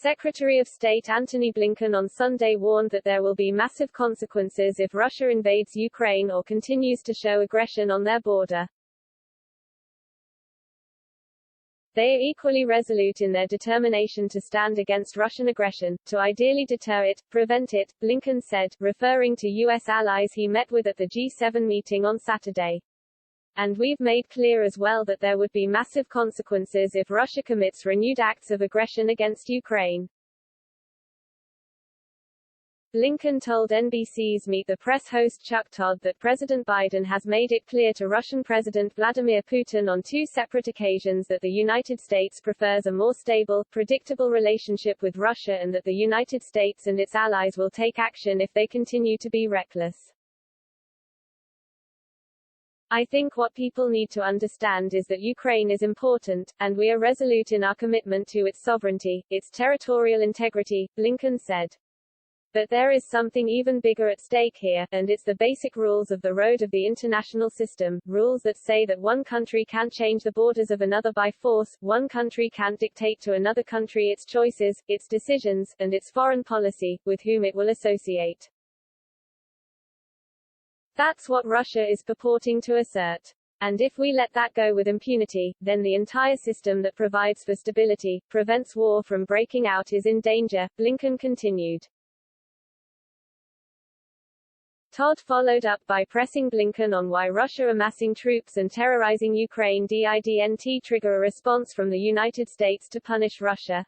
Secretary of State Antony Blinken on Sunday warned that there will be massive consequences if Russia invades Ukraine or continues to show aggression on their border. They are equally resolute in their determination to stand against Russian aggression, to ideally deter it, prevent it, Blinken said, referring to U.S. allies he met with at the G7 meeting on Saturday. And we've made clear as well that there would be massive consequences if Russia commits renewed acts of aggression against Ukraine. Blinken told NBC's Meet the Press host Chuck Todd that President Biden has made it clear to Russian President Vladimir Putin on two separate occasions that the United States prefers a more stable, predictable relationship with Russia and that the United States and its allies will take action if they continue to be reckless. I think what people need to understand is that Ukraine is important, and we are resolute in our commitment to its sovereignty, its territorial integrity, Blinken said. But there is something even bigger at stake here, and it's the basic rules of the road of the international system, rules that say that one country can't change the borders of another by force, one country can't dictate to another country its choices, its decisions, and its foreign policy, with whom it will associate. That's what Russia is purporting to assert. And if we let that go with impunity, then the entire system that provides for stability, prevents war from breaking out is in danger, Blinken continued. Todd followed up by pressing Blinken on why Russia amassing troops and terrorizing Ukraine didn't trigger a response from the United States to punish Russia.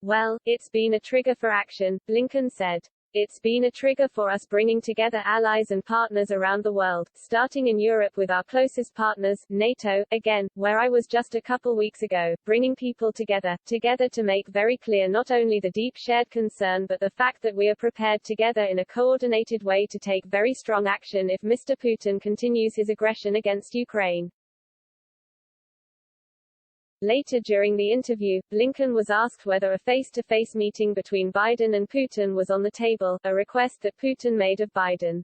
Well, it's been a trigger for action, Blinken said. It's been a trigger for us bringing together allies and partners around the world, starting in Europe with our closest partners, NATO, again, where I was just a couple weeks ago, bringing people together to make very clear not only the deep shared concern but the fact that we are prepared together in a coordinated way to take very strong action if Mr. Putin continues his aggression against Ukraine. Later during the interview, Blinken was asked whether a face-to-face meeting between Biden and Putin was on the table, a request that Putin made of Biden.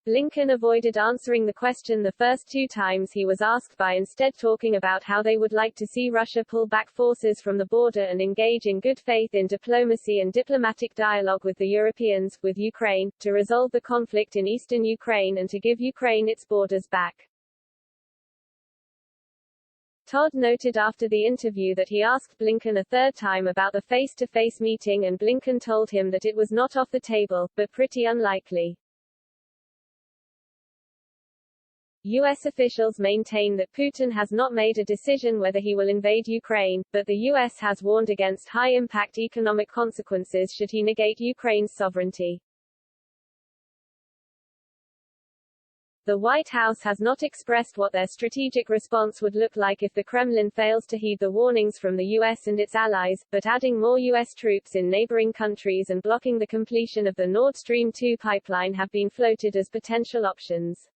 Blinken avoided answering the question the first two times he was asked by instead talking about how they would like to see Russia pull back forces from the border and engage in good faith in diplomacy and diplomatic dialogue with the Europeans, with Ukraine, to resolve the conflict in eastern Ukraine and to give Ukraine its borders back. Todd noted after the interview that he asked Blinken a third time about the face-to-face meeting and Blinken told him that it was not off the table, but pretty unlikely. U.S. officials maintain that Putin has not made a decision whether he will invade Ukraine, but the U.S. has warned against high-impact economic consequences should he negate Ukraine's sovereignty. The White House has not expressed what their strategic response would look like if the Kremlin fails to heed the warnings from the U.S. and its allies, but adding more U.S. troops in neighboring countries and blocking the completion of the Nord Stream 2 pipeline have been floated as potential options.